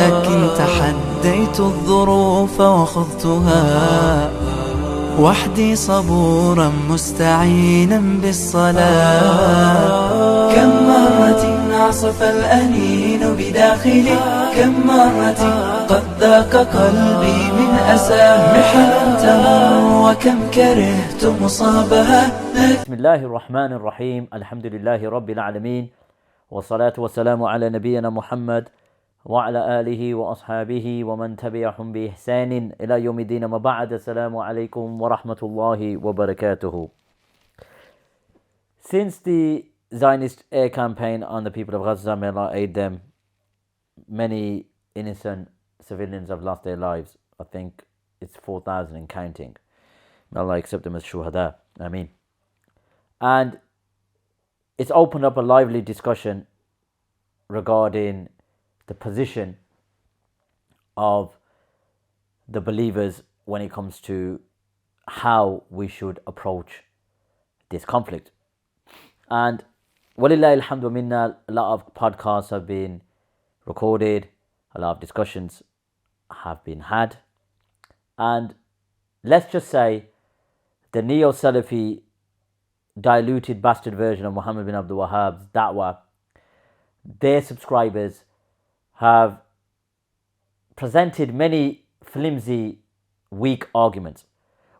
لكن تحديت الظروف وخضتها وحدي صبورا مستعينا بالصلاة. كم مرة عصف الأنين بداخلي، كم مرة قد ذاق قلبي من أسى محن تمر، وكم كرهت مصابها. بسم الله الرحمن الرحيم. الحمد لله رب العالمين، والصلاة والسلام على نبينا محمد وعلى آله وأصحابه ومن تبعهم بإحسان إلى يوم الدين. ما بعد. السلام عليكم ورحمة الله وبركاته. Since the Zionist air campaign on the people of Gaza, may Allah aid them, many innocent civilians have lost their lives. I think it's 4,000 and counting. May Allah accept them as shuhada. Ameen. And it's opened up a lively discussion regarding the position of the believers when it comes to how we should approach this conflict. And walillahi alhamdu minna, a lot of podcasts have been recorded, a lot of discussions have been had, and let's just say the neo-Salafi diluted bastard version of Muhammad bin Abdul Wahhab's da'wah, their subscribers have presented many flimsy, weak arguments,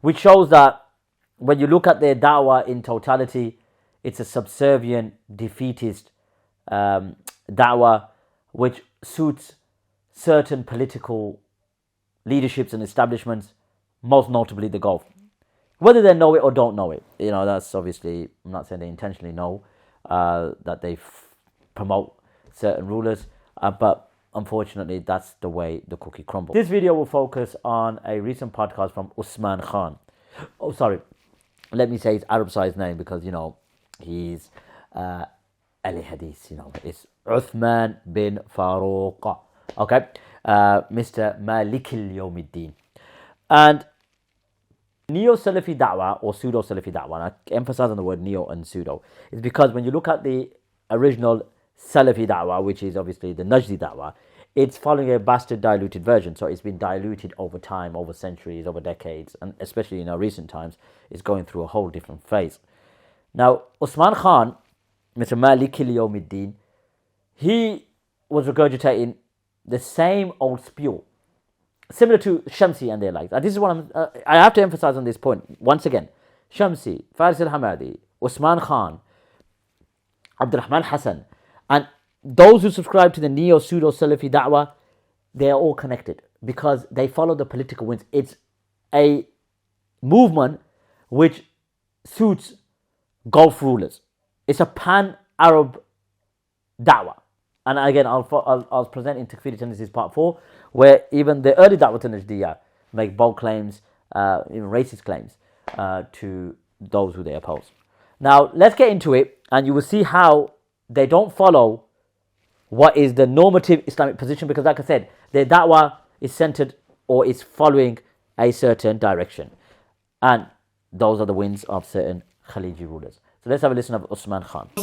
which shows that when you look at their da'wah in totality, it's a subservient, defeatist da'wah which suits certain political leaderships and establishments, most notably the Gulf. Whether they know it or don't know it, that's obviously, I'm not saying they intentionally know that they promote certain rulers, but unfortunately that's the way the cookie crumbles. This video will focus on a recent podcast from Usman Khan. Oh, sorry, let me say his Arab-sized name because, he's Ali Hadith, it's Uthman bin Farooq. Okay, Mr. Malikil Yawmiddin. And neo-Salafi da'wah or pseudo-Salafi da'wah, and I emphasize on the word neo and pseudo, is because when you look at the original Salafi da'wah, which is obviously the Najdi da'wah, it's following a bastard diluted version. So it's been diluted over time, over centuries, over decades, and especially in our recent times, it's going through a whole different phase. Now, Usman Khan, Mr. Malikil Yawmiddin, he was regurgitating the same old spew, similar to Shamsi and their likes. And this is what I have to emphasize on this point. Once again, Shamsi, Faris al-Hamadi, Usman Khan, Abdurrahman Hassan, and those who subscribe to the neo-pseudo-Salafi da'wah, they are all connected because they follow the political winds. It's a movement which suits Gulf rulers. It's a pan-Arab da'wah. And again, I'll present in Takfiri Tendencies Part 4, where even the early Da'wah Najdiyah make bold claims, even racist claims, to those who they oppose. Now, let's get into it, and you will see how they don't follow what is the normative Islamic position, because like I said, their da'wah is centered or is following a certain direction. And those are the winds of certain Khaliji rulers. So let's have a listen of Usman Khan. I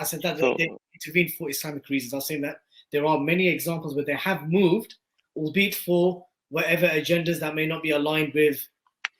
said that they intervened for Islamic reasons. I was saying that there are many examples where they have moved, albeit for whatever agendas that may not be aligned with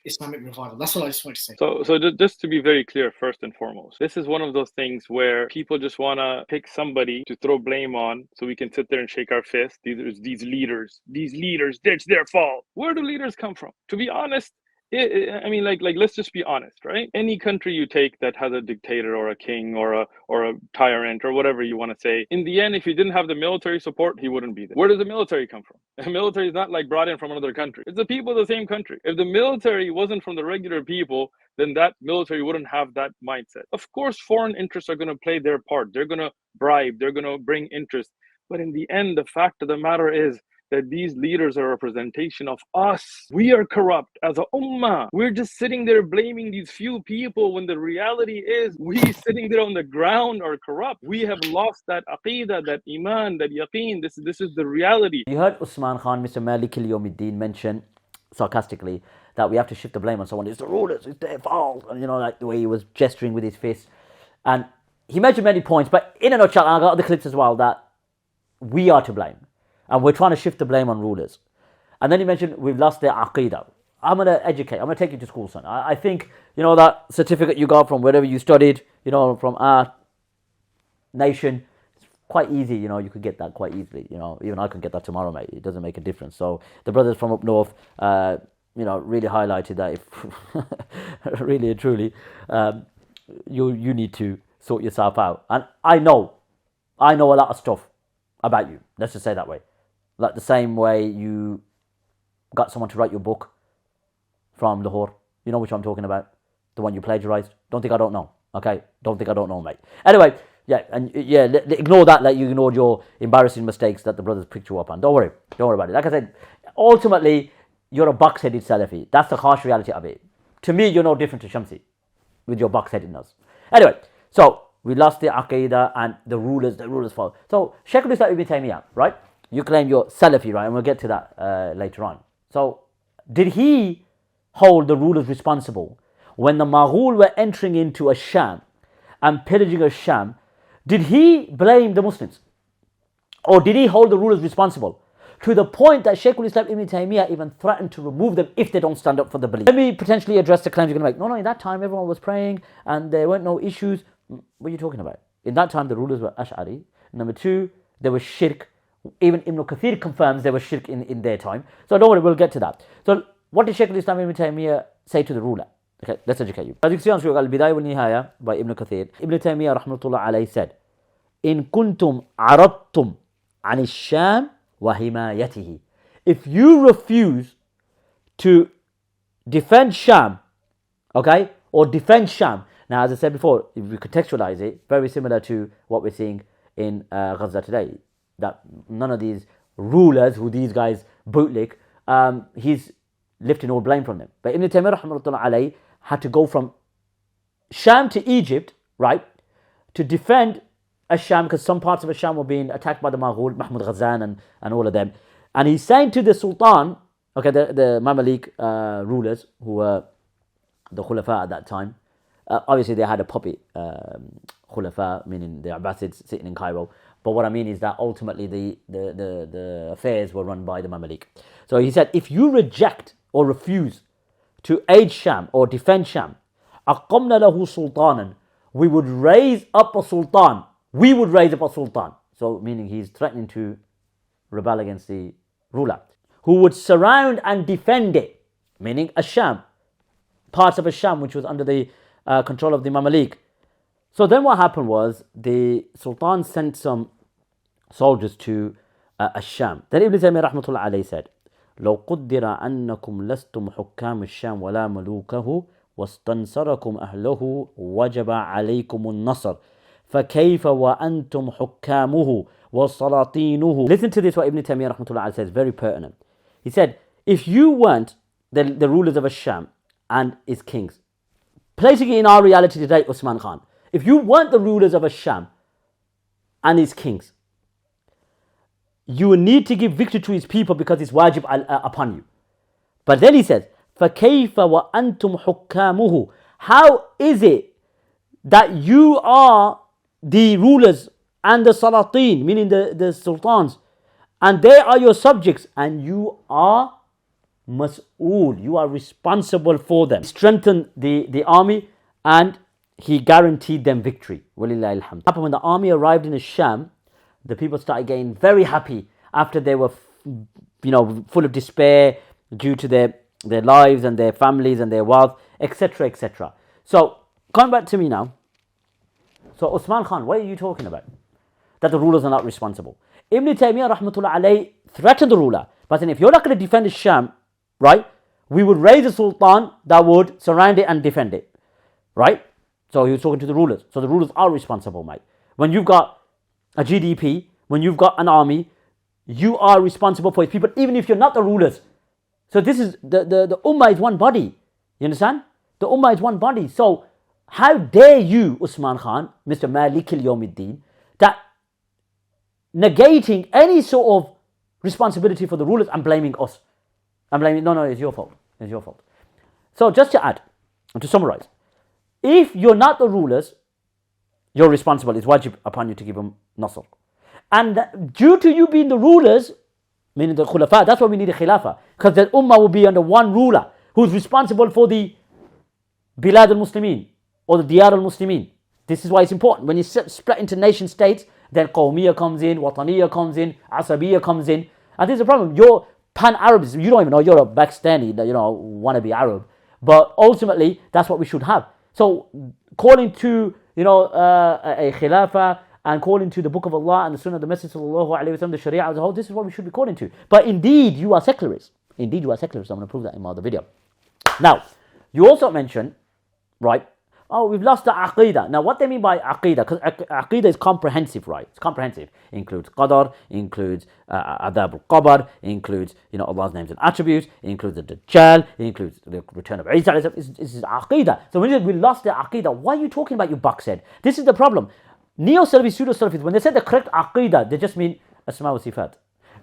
Islamic revival. That's what I just wanted to say. So just to be very clear, first and foremost, this is one of those things where people just want to pick somebody to throw blame on so we can sit there and shake our fists. These leaders, it's their fault. Where do leaders come from? To be honest, let's just be honest, right? Any country you take that has a dictator or a king or a tyrant or whatever you want to say, in the end, if he didn't have the military support, he wouldn't be there. Where does the military come from? The military is not like brought in from another country. It's the people of the same country. If the military wasn't from the regular people, then that military wouldn't have that mindset. Of course, foreign interests are going to play their part. They're going to bribe. They're going to bring interest. But in the end, the fact of the matter is that these leaders are a representation of us. We are corrupt as a ummah. We're just sitting there blaming these few people when the reality is we sitting there on the ground are corrupt. We have lost that aqidah, that iman, that yaqeen. This is the reality. You heard Usman Khan, Mr. Malikil Yawmiddin, mention sarcastically that we have to shift the blame on someone. It's the rulers, it's their fault. And like the way he was gesturing with his fist. And he mentioned many points, but in a nutshell, and I got the clips as well, that we are to blame. And we're trying to shift the blame on rulers. And then you mentioned we've lost their aqidah. I'm going to educate. I'm going to take you to school, son. I think, that certificate you got from wherever you studied, from our nation, it's quite easy, you could get that quite easily. Even I could get that tomorrow, mate. It doesn't make a difference. So the brothers from up north, really highlighted that if really and truly, you need to sort yourself out. And I know a lot of stuff about you. Let's just say that way. Like the same way you got someone to write your book from Lahore. You know which I'm talking about? The one you plagiarized. Don't think I don't know. Okay? Don't think I don't know, mate. Anyway, ignore that. Like you ignored your embarrassing mistakes that the brothers picked you up on. Don't worry about it. Like I said, ultimately, you're a box-headed Salafi. That's the harsh reality of it. To me, you're no different to Shamsi with your box-headedness. Anyway, so we lost the Aqidah and the rulers fall. So Shaykh al-Islam Ibn Taymiyyah, right? You claim you're Salafi, right? And we'll get to that later on. So did he hold the rulers responsible when the Maghul were entering into a Sham and pillaging a Sham? Did he blame the Muslims? Or did he hold the rulers responsible? To the point that Shaykh al-Islam Ibn Taymiyyah even threatened to remove them if they don't stand up for the belief. Let me potentially address the claims you're going to make. No, in that time everyone was praying and there weren't no issues. What are you talking about? In that time the rulers were Ash'ari. Number two, there was shirk. Even Ibn Kathir confirms there was shirk in their time. So don't worry, we'll get to that. So what did Shaykh al-Islam Ibn Taymiyyah say to the ruler? Okay, let's educate you. As you can see on Surah Al-Bidayah wa Nihaya by Ibn Kathir, Ibn Taymiyyah rahmatullah alayhi said, In kuntum aradtum an sham wa himayatihi. If you refuse to defend Sham, okay, or defend Sham. Now, as I said before, if we contextualize it, very similar to what we're seeing in Gaza today. That none of these rulers who these guys bootlick, he's lifting all blame from them. But Ibn Taymiyyah rahmatullah alayhi had to go from Sham to Egypt, right, to defend Sham, because some parts of Sham were being attacked by the Maghul, Mahmud Ghazan and all of them. And he's saying to the Sultan, okay, the Mamalik rulers who were the Khulafa at that time, obviously they had a puppet Khulafa, meaning the Abbasids sitting in Cairo. But what I mean is that ultimately the affairs were run by the Mamalik. So he said, if you reject or refuse to aid Sham or defend Sham, أَقَمْنَا لَهُ سُلْطَانًا, we would raise up a sultan. We would raise up a sultan. So meaning he's threatening to rebel against the ruler, who would surround and defend it, meaning Sham, parts of Sham which was under the control of the Mamalik. So then what happened was the Sultan sent some soldiers to Sham. Then Ibn Taymiyyah rahmatullah alayhi said, لو قدر أنكم لستم حكام الشام ولا ملوكه واستنصركم أهله وجب عليكم النصر فكيف وأنتم حكامه وسلاطينه. Listen to this, what Ibn Taymiyyah rahmatullah alayhi says, very pertinent. He said, if you weren't the rulers of Sham and its kings, placing it in our reality today, Uthman Khan, if you weren't the rulers of Sham and its kings, you will need to give victory to his people because it's wajib upon you. But then he says, فَكَيْفَ وَأَنْتُمْ حُكَّامُهُ. How is it that you are the rulers and the salatin, meaning the sultans, and they are your subjects, and you are mas'ool, you are responsible for them. Strengthen the army, and he guaranteed them victory. Walillahi alhamd. When the army arrived in Sham, the people started getting very happy after they were, full of despair due to their lives and their families and their wealth, etc., etc. So, come back to me now. So, Uthman Khan, what are you talking about? That the rulers are not responsible. Ibn Taymiyyah rahmatullah alayhi threatened the ruler by saying, if you're not going to defend Sham, right, we would raise a sultan that would surround it and defend it, right? So he was talking to the rulers. So the rulers are responsible, mate. When you've got a GDP, when you've got an army, you are responsible for its people, even if you're not the rulers. So this is, the Ummah is one body. You understand? The Ummah is one body. So how dare you, Usman Khan, Mr. Malik al-Yawmiddin, that negating any sort of responsibility for the rulers and blaming us. I'm blaming, no, it's your fault. It's your fault. So just to add, and to summarize, if you're not the rulers, you're responsible. It's wajib upon you to give them nasr. And due to you being the rulers, meaning the khulafa. That's why we need a khilafah, because the ummah will be under one ruler who's responsible for the bilad al-muslimin or the diyar al-muslimin. This is why it's important. When you split into nation states, then qawmiyya comes in, wataniyya comes in, asabiyya comes in. And this is the problem. You're pan-Arabs. You don't even know you're a Pakistani, want to be Arab. But ultimately, that's what we should have. So calling to, a khilafah and calling to the book of Allah and the sunnah of the Messenger sallallahu alaihi wasallam, the sharia as a whole, this is what we should be calling to. But indeed, you are secularists. Indeed, you are secularists. I'm going to prove that in my other video. Now, you also mentioned, right, we've lost the aqidah. Now, what they mean by aqidah, because aqidah is comprehensive, right? It's comprehensive. It includes qadar, includes adab al-qabr, includes, Allah's names and attributes, it includes the Dajjal, it includes the return of Isa. This is aqidah. So when we lost the aqidah, why are you talking about, you buckhead? This is the problem. Neo-Salafi, pseudo-Salafis, when they say the correct aqidah, they just mean asma wa sifat.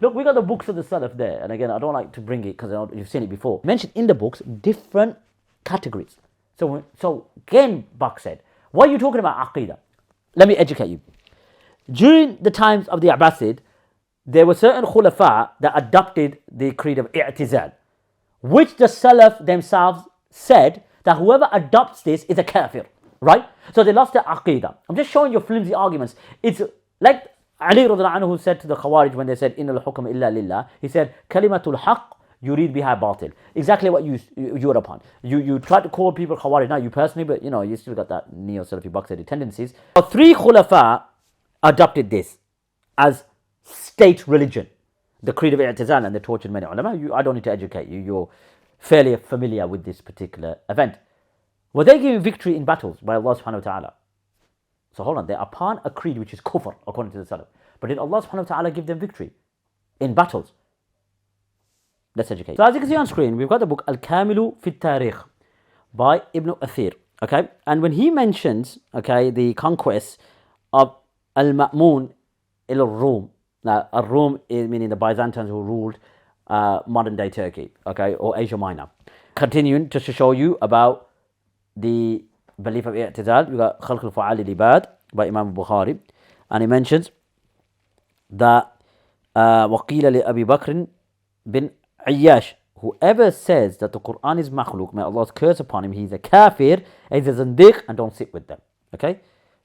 Look, we got the books of the Salaf there. And again, I don't like to bring it because you've seen it before. Mentioned in the books different categories. So again, Buck said, why are you talking about aqidah? Let me educate you. During the times of the Abbasid, there were certain khulafa that adopted the creed of i'tizal, which the Salaf themselves said that whoever adopts this is a kafir, right? So they lost their aqidah. I'm just showing you flimsy arguments. It's like Ali radhiallahu anhu said to the Khawarij when they said, Innal hukm illa lillah, he said, Kalimatul haqq yurid biha batil. Exactly what you're upon. You try to call people Khawarij, not you personally, but you still got that neo-Salafi Bukhari tendencies. 3 khulafa adopted this as state religion, the creed of i'tizal, and they tortured many ulama. I don't need to educate you. You're fairly familiar with this particular event. Were they given victory in battles by Allah subhanahu wa ta'ala? So hold on, they're upon a creed which is kufr, according to the Salaf. But did Allah subhanahu wa ta'ala give them victory in battles? Let's educate. So as you can see on screen, we've got the book Al-Kamilu fi Tarikh by Ibn Athir. Okay, and when he mentions, the conquest of Al-Ma'mun il-Rum. Now, Al-Rum is meaning the Byzantines who ruled modern day Turkey, or Asia Minor. Continuing just to show you about the belief of i'tizal, we got Khalq al-Fa'al al-Ibad by Imam Bukhari, and he mentions that وَقِيلَ لِأَبِي بَكْرٍ bin Ayyash, whoever says that the Quran is makhluk, may Allah's curse upon him, he's a kafir, he's a zindiq, and don't sit with them.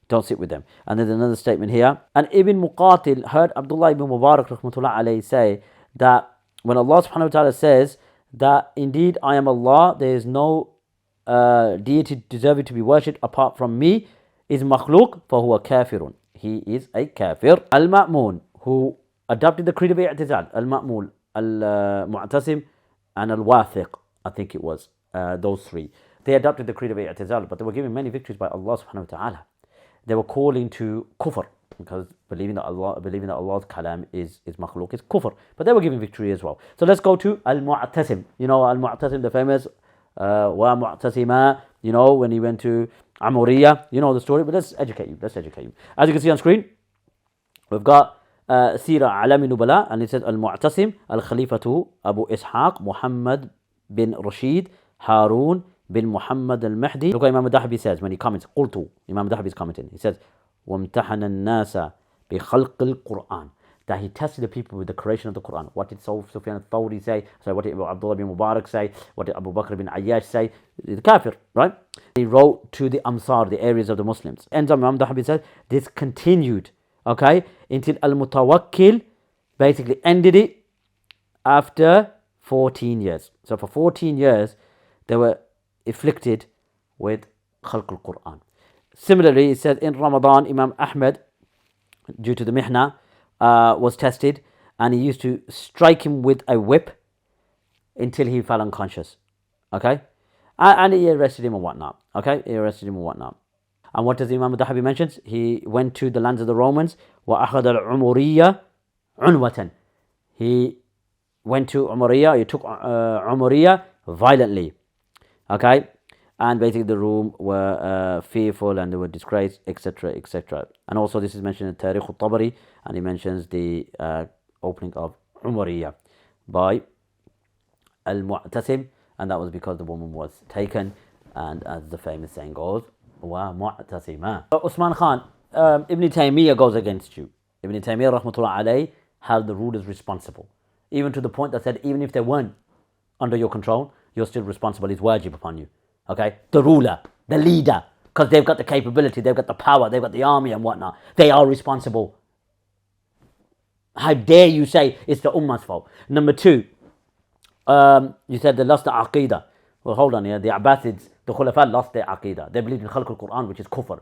Don't sit with them. And there's another statement here. And Ibn Muqatil heard Abdullah ibn Mubarak rahmatullah alayhi say that when Allah subhanahu wa ta'ala says that indeed I am Allah, there is no deity deserving to be worshipped apart from me, is makhluk, fahuwa kafirun. He is a kafir. Al-Ma'mun, who adopted the creed of i'tizal, Al-Ma'mun, Al-Mu'tasim, and Al-Wathiq, I think it was, those 3. They adopted the creed of i'tizal, but they were given many victories by Allah subhanahu wa ta'ala. They were calling to kufr, because believing that Allah's kalam is makhluk is kufr. But they were given victory as well. So let's go to Al-Mu'tasim. Al-Mu'tasim, the famous wa mu'tasima, when he went to Amuriya, the story, but let's educate you. As you can see on screen, we've got Sira Alami Nubala, and it says Al-Mu'tasim, Al-Khalifatu Abu Ishaq, Muhammad bin Rashid, Harun bin Muhammad al-Mahdi. Look what Imam al-Dahabi says when he comments. Qultu, Imam al-Dahabi is commenting. He says, وَامْتَحَنَ النَّاسَ بِخَلْقِ الْقُرْآنِ, that he tested the people with the creation of the Quran. What did Sufyan al-Thawri say? What did Abdullah bin Mubarak say? What did Abu Bakr bin Ayyash say? The kafir, right? He wrote to the Amsar, the areas of the Muslims. And Imam al-Dahabi says, this continued, until Al-Mutawakkil basically ended it after 14 years. So for 14 years, they were afflicted with Khalq al-Quran. Similarly, it says in Ramadan, Imam Ahmed, due to the mihna, was tested, and he used to strike him with a whip until he fell unconscious. And he arrested him and whatnot. And what does Imam al-Dahabi mention? He went to the lands of the Romans. وَأَخَذَ الْعُمُرِيَّةِ عُنْوَةً. He went to Umariya, he took Umariya violently. And basically the room were fearful and they were disgraced, etc., etc. And also this is mentioned in Tarikh al-Tabari, and he mentions the opening of Umariya by Al-Mu'tasim, and that was because the woman was taken, and as the famous saying goes, wa mu'tasima. Usman Khan, Ibn Taymiyyah goes against you. Ibn Taymiyyah rahmatullah alayhi held the rulers responsible. even to the point that said, even if they weren't under your control, you're still responsible. It's wajib upon you. Okay? The ruler, the leader, because they've got the capability, they've got the power, they've got the army and whatnot. They are responsible. How dare you say it's the Ummah's fault? Number two, you said they lost the Aqidah. Well, hold on here. The Abbasids, the Khulafa lost their Aqidah. They believed in Khalq al-Quran, which is kufr.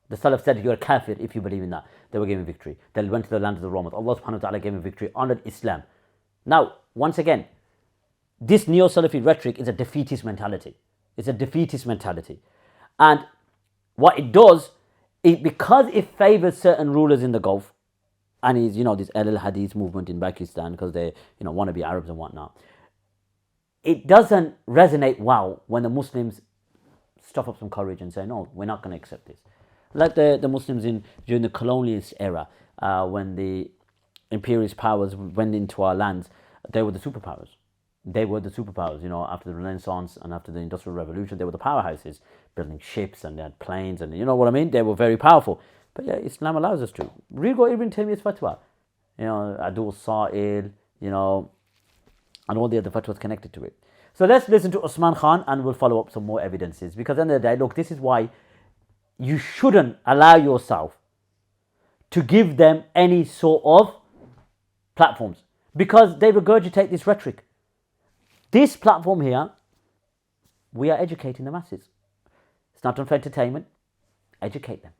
The Salaf said you're a kafir if you believe in that. They were given victory. They went to the land of the Romans. Allah subhanahu wa ta'ala gave them victory, honored Islam. Now, once again, this neo-Salafi rhetoric is a defeatist mentality. It's a defeatist mentality. And what it does, because it favors certain rulers in the Gulf, and is, this Al-Hadith movement in Pakistan, because they, want to be Arabs and whatnot, it doesn't resonate well when the Muslims stuff up some courage and say, no, we're not going to accept this. Like the Muslims during the colonialist era, when the imperialist powers went into our lands, they were the superpowers. They were the superpowers, after the Renaissance and after the Industrial Revolution, they were the powerhouses, building ships and they had planes and you know what I mean? They were very powerful. But yeah, Islam allows us to. Read what Ibn Taymiyyah's fatwa. Adul Sa'il, and all the other fatwas connected to it. So let's listen to Usman Khan and we'll follow up some more evidences. Because at the end of the day, look, this is why you shouldn't allow yourself to give them any sort of platforms. Because they regurgitate this rhetoric. This platform here, we are educating the masses. It's not done for entertainment. Educate them.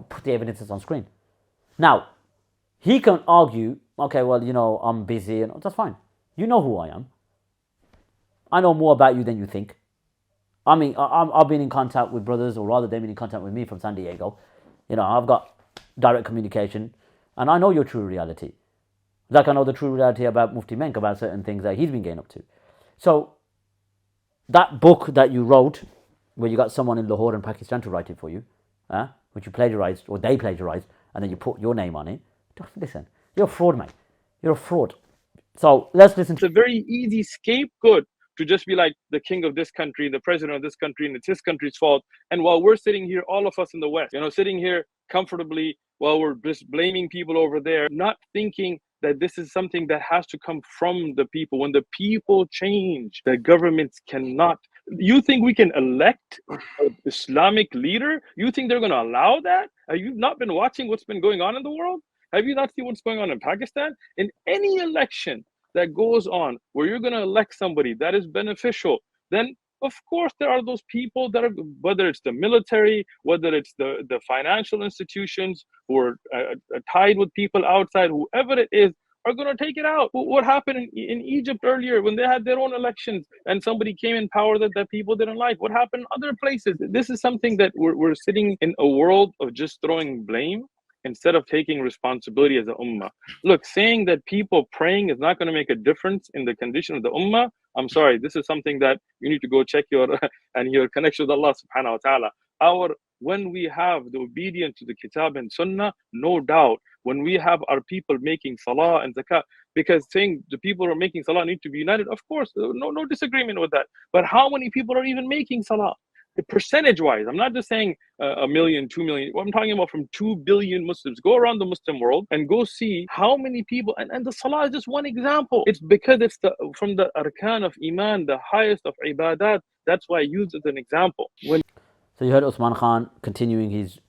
Put the evidences on screen. Now, he can argue, okay, well, I'm busy, and that's fine. You know who I am. I know more about you than you think. I mean, I've been in contact with brothers, or rather they've been in contact with me from San Diego. I've got direct communication, and I know your true reality. Like I know the true reality about Mufti Menk, about certain things that he's been getting up to. So, that book that you wrote, where you got someone in Lahore and Pakistan to write it for you, which you plagiarized, or they plagiarized, and then you put your name on it. Listen, you're a fraud, mate. You're a fraud. So, let's listen to... It's a very easy scapegoat to just be like the king of this country, the president of this country, and it's his country's fault. And while we're sitting here, all of us in the West, sitting here comfortably while we're just blaming people over there, not thinking that this is something that has to come from the people. When the people change, the governments cannot. You think we can elect an Islamic leader? You think they're going to allow that? Have you not been watching what's been going on in the world? Have you not seen what's going on in Pakistan? In any election that goes on where you're going to elect somebody that is beneficial, then of course there are those people that are, whether it's the military, whether it's the financial institutions who are tied with people outside, whoever it is, are going to take it out. What happened in Egypt earlier when they had their own elections and somebody came in power that people didn't like? What happened in other places? This is something that we're sitting in a world of just throwing blame instead of taking responsibility as a ummah. Look, saying that people praying is not going to make a difference in the condition of the ummah, I'm sorry, this is something that you need to go check your connection with Allah subhanahu wa ta'ala. When we have the obedience to the kitab and sunnah, no doubt, when we have our people making salah and zakat, because saying the people who are making salah need to be united, of course, no disagreement with that. But how many people are even making salah? Percentage-wise, I'm not just saying 1 million, 2 million. What I'm talking about from 2 billion Muslims. Go around the Muslim world and go see how many people. And the salah is just one example. It's because it's from the arkan of iman, the highest of ibadat. That's why I use it as an example. So you heard Usman Khan continuing his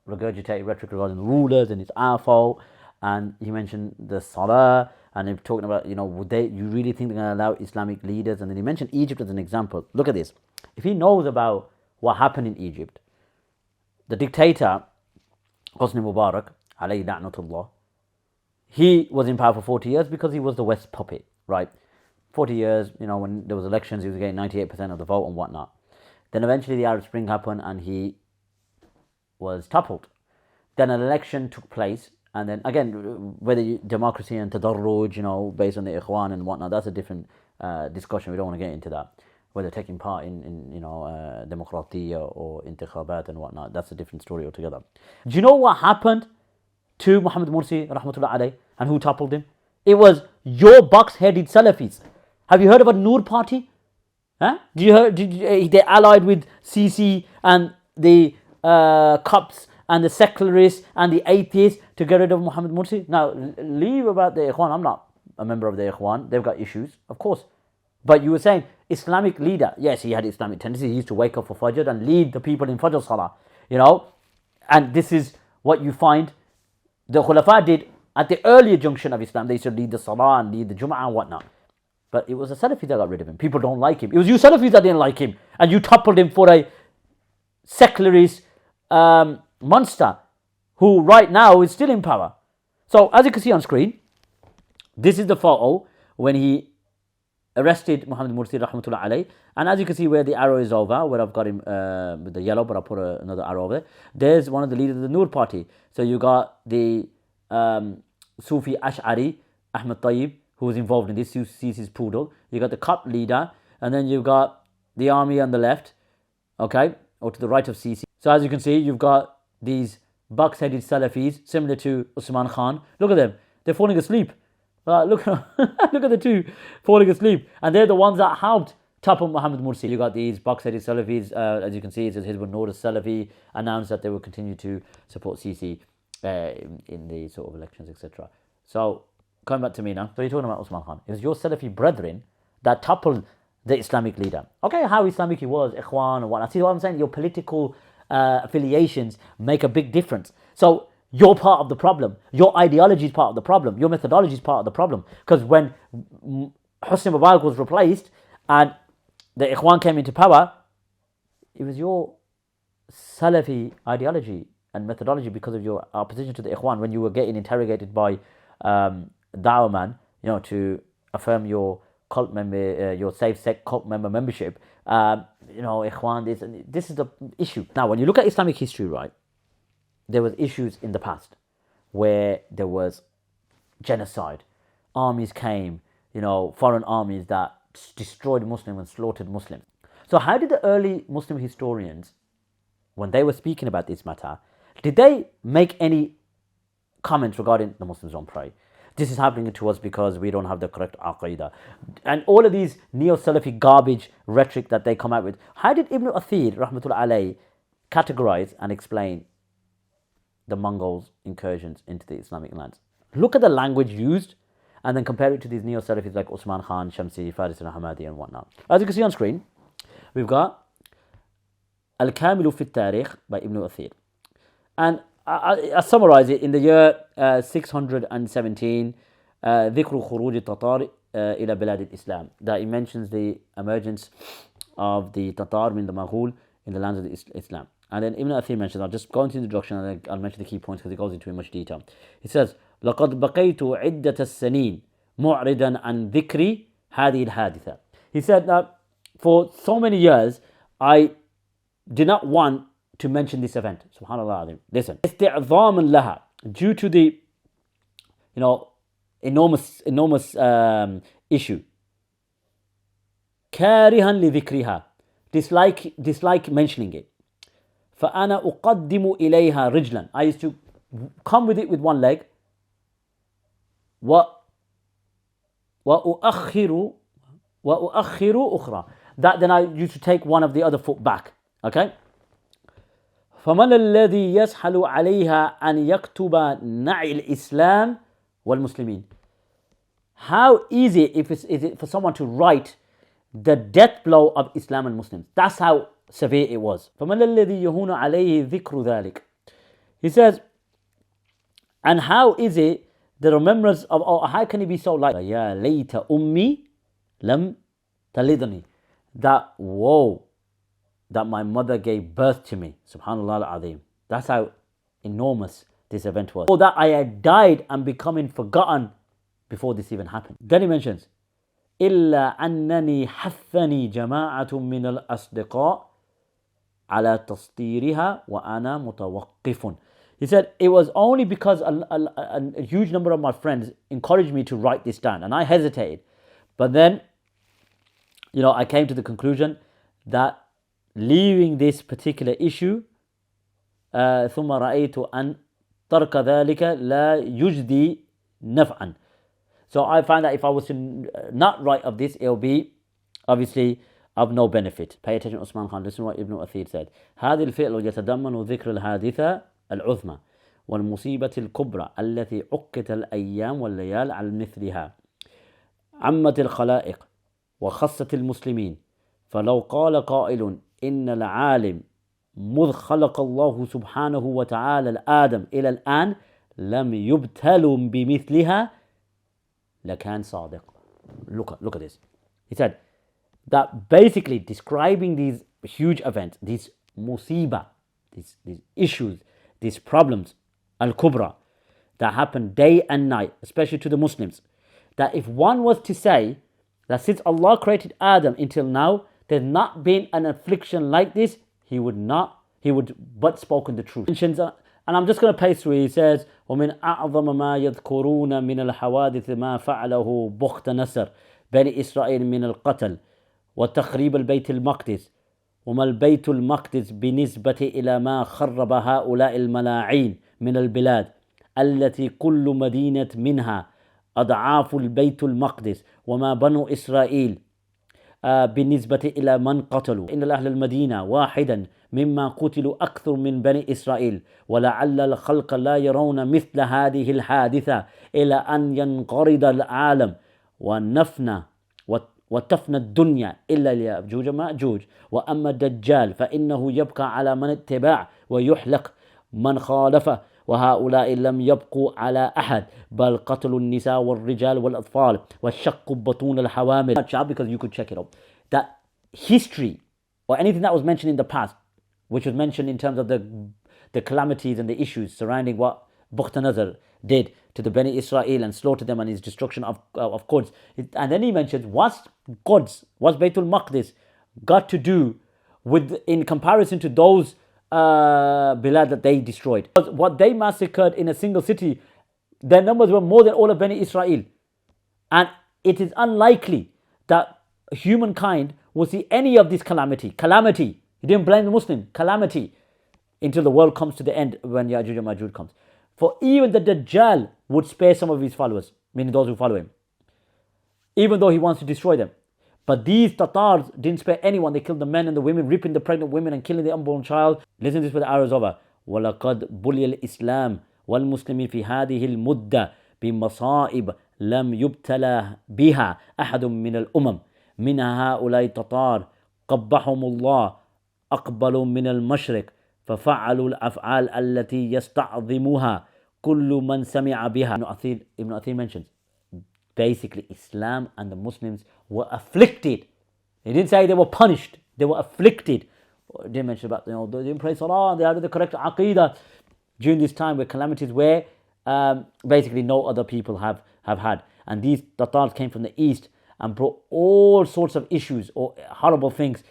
regurgitated rhetoric regarding the rulers and it's our fault. And he mentioned the salah. And they're talking about, you really think they're going to allow Islamic leaders? And then he mentioned Egypt as an example. Look at this. If he knows about what happened in Egypt, the dictator, Hosni Mubarak, alayhi la'natullah, he was in power for 40 years because he was the West puppet, right? 40 years, when there was elections, he was getting 98% of the vote and whatnot. Then eventually the Arab Spring happened and he was toppled. Then an election took place, and then again, whether democracy and tadarruj, based on the Ikhwan and whatnot, that's a different discussion. We don't want to get into that. Whether taking part in democratia or intikhabat and whatnot, that's a different story altogether. Do you know what happened to Muhammad Mursi, rahmatullah alayh, and who toppled him? It was your box-headed Salafis. Have you heard of a Noor party? Huh? They allied with Sisi and the Copts and the secularists and the atheists to get rid of Muhammad Mursi. Now, leave about the Ikhwan. a member of the Ikhwan. They've got issues, of course. But you were saying Islamic leader. Yes, he had Islamic tendencies. He used to wake up for Fajr and lead the people in Fajr Salah. And this is what you find the Khulafa did at the earlier junction of Islam. They used to lead the Salah and lead the Jum'ah and whatnot. But it was the Salafi that got rid of him. People don't like him. It was you Salafis that didn't like him. And you toppled him for a secularist monster who right now is still in power. So as you can see on screen, this is the photo when he arrested Muhammad Mursi rahmatullah alayh. And as you can see where the arrow is over, where I've got him with the yellow, but I'll put another arrow over there. There's one of the leaders of the Noor party. So you got the Sufi Ash'ari, Ahmed Tayyib, who was involved in this, who sees his poodle. You got the Cop leader, and then you've got the army on the left, okay, or to the right of Sisi. So as you can see, you've got these box-headed Salafis, similar to Usman Khan. Look at them, they're falling asleep. Look at the two falling asleep. And they're the ones that helped topple Muhammad Mursi. You got these box-headed Salafis, as you can see, it says Hizb al-Noor Salafi announced that they will continue to support Sisi in the sort of elections, etc. So, coming back to me now. So you're talking about Usman Khan. It was your Salafi brethren that toppled the Islamic leader. Okay, how Islamic he was, Ikhwan and whatnot. See what I'm saying? Your political affiliations make a big difference. So you're part of the problem. Your ideology is part of the problem. Your methodology is part of the problem. Because when Hosni Mubarak was replaced and the Ikhwan came into power, it was your Salafi ideology and methodology because of your opposition to the Ikhwan when you were getting interrogated by Dawah man, to affirm your cult member, your safe sect cult member membership. Ikhwan, this is the issue. Now, when you look at Islamic history, right, there was issues in the past where there was genocide. Armies came, foreign armies that destroyed Muslims and slaughtered Muslims. So how did the early Muslim historians, when they were speaking about this matter, did they make any comments regarding the Muslims don't pray? This is happening to us because we don't have the correct aqidah. And all of these neo-Salafi garbage rhetoric that they come out with. How did Ibn Athir, rahmatullah alayh, categorize and explain the Mongols' incursions into the Islamic lands? Look at the language used and then compare it to these neo-Salafis like Usman Khan, Shamsi, Faris al-Hamadi and whatnot. As you can see on screen, we've got Al-Kamilu fi Tarikh by Ibn Athir. And I summarize it in the year 617, ذكر خروج التتار إلى بلاد الإسلام. That it mentions the emergence of the Tatar, the Mughal, in the lands of Islam. And then Ibn Athir mentions, I'll just go into the introduction and then I'll mention the key points because it goes into much detail. It says, لقد بقيت عدة السنين معرضا عن ذكر هذه الحادثة. He said that for so many years, I did not want to mention this event. Subhanallah. Listen. استعظاما لها, due to the enormous issue. كارها لذكرها, dislike mentioning it. فأنا أقدم إليها رجلا. I used to come with it with one leg. وأؤخر أخرى. That then I used to take one of the other foot back. Okay. فمن الذي يسهل عليها أن يكتب نعي الإسلام والمسلمين. How easy is it for someone to write the death blow of Islam and Muslims? That's how severe it was. فمن الذي يهون عليه ذكر ذلك. He says, and how is it the remembrance of, how can it be so light? يا ليت أمي لم تلدني. That woe that my mother gave birth to me. Subhanallah al-Azim. That's how enormous this event was. Or that I had died and becoming forgotten before this even happened. Then he mentions, إلا أنني حثني جماعة من الأصدقاء على تسطيرها وأنا متوقف. He said, it was only because a huge number of my friends encouraged me to write this down. And I hesitated. But then, I came to the conclusion that leaving this particular issue, ثم رأيت أن ترك ذلك لا يجدي نفعا. So I find that if I was to not write of this, it'll be obviously of no benefit. Pay attention, Usman Khan. Listen to what Ibn Athir said. هذه الفعل يتضمن ذكر الحادثة العظمى والمصيبة الكبرى التي عقت الأيام والليال على مثلها. عامة الخلائق وخاصة المسلمين فلو قال قائل إن العالم مذ خلق الله سبحانه وتعالى الآدم إلى الآن لم يبتلوا بمثلها لكان صادق. Look at this. He said that basically describing these huge events, these musiba, these issues, these problems, al-kubra, that happen day and night, especially to the Muslims, that if one was to say that since Allah created Adam until now, there's not been an affliction like this, he would but spoken the truth. And I'm just going to pace through. He says, وَمِنْ أَعْظَمَ مَا يَذْكُرُونَ مِنَ الْحَوَادِثِ مَا فَعَلَهُ بُخْتَ نَصْرَ بني إسرائيل من القتل وتخريب البيت المقدس وما البيت المقدس بالنسبة إلى ما خرب هؤلاء الملاعين من البلاد التي كل مدينة منها أضعاف البيت المقدس وما بنو إسرائيل بالنسبة إلى من قتلوا إن أهل المدينة واحدا مما قتلوا أكثر من بني إسرائيل ولعل الخلق لا يرون مثل هذه الحادثة إلى أن ينقرض العالم وتفنى الدنيا إلا ليأجوج ومأجوج وأما الدجال فإنه يبقى على من اتباع ويحلق من خالفه وهؤلاء لم يبقوا على أحد بل قتلوا النساء والرجال والأطفال وشقوا بطون الحوامل. Because you could check it up. That history or anything that was mentioned in the past, which was mentioned in terms of the calamities and the issues surrounding what Bukhtanazar did to the Bani Israel and slaughtered them and his destruction of Quds. And then he mentions what's Baytul Maqdis got to do with in comparison to those Bilad that they destroyed. What they massacred in a single city, their numbers were more than all of Bani Israel. And it is unlikely that humankind will see any of this calamity. He didn't blame the Muslim. Calamity. Until the world comes to the end when Ya'juj and Ma'juj comes. For even the Dajjal would spare some of his followers, meaning those who follow him, even though he wants to destroy them. But these Tatars didn't spare anyone. They killed the men and the women, ripping the pregnant women and killing the unborn child. Listen to this with the arrows over. وَلَقَدْ بُلِيَ الْإِسْلَامِ وَالْمُسْلِمِينَ فِي هَذِهِ الْمُدَّةِ بِمَصَائِبٍ لَمْ يُبْتَلَى بِهَا أَحَدٌ مِنَ الْأُمَمِ مِنْهَا هؤلاء التتار قبحهم الله أقبلوا من المشرق ففعلوا الأفعال التي يستعظمها كل من سمع بها. Ibn Athir mentions basically Islam and the Muslims were afflicted. He didn't say they were punished. They were afflicted. He didn't mention about, they didn't pray Salah, they had the correct Aqidah during this time where calamities where basically no other people have had. And these Tatars came from the east and brought all sorts of issues or horrible things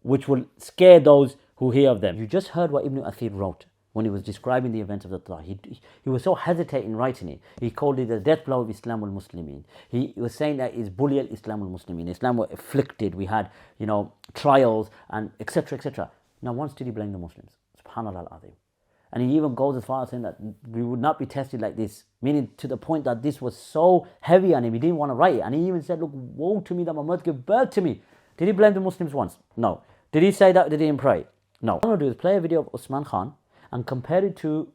which will scare those who hear of them. You just heard what Ibn Athir wrote when he was describing the events of the Tatar. He was so hesitant in writing it. He called it the death blow of Islam wal Muslimin. He was saying that it's bully al Islam wal Muslimin. Islam were afflicted. We had, trials and etc. etc. Now, once did he blame the Muslims? Subhanallah al-Azim. And he even goes as far as saying that we would not be tested like this, meaning to the point that this was so heavy on him, he didn't want to write it. And he even said, look, woe to me that my mother gave birth to me. Did he blame the Muslims once? No. Did he say that they didn't pray? No. What I'm going to do is play a video of Usman Khan and compare it to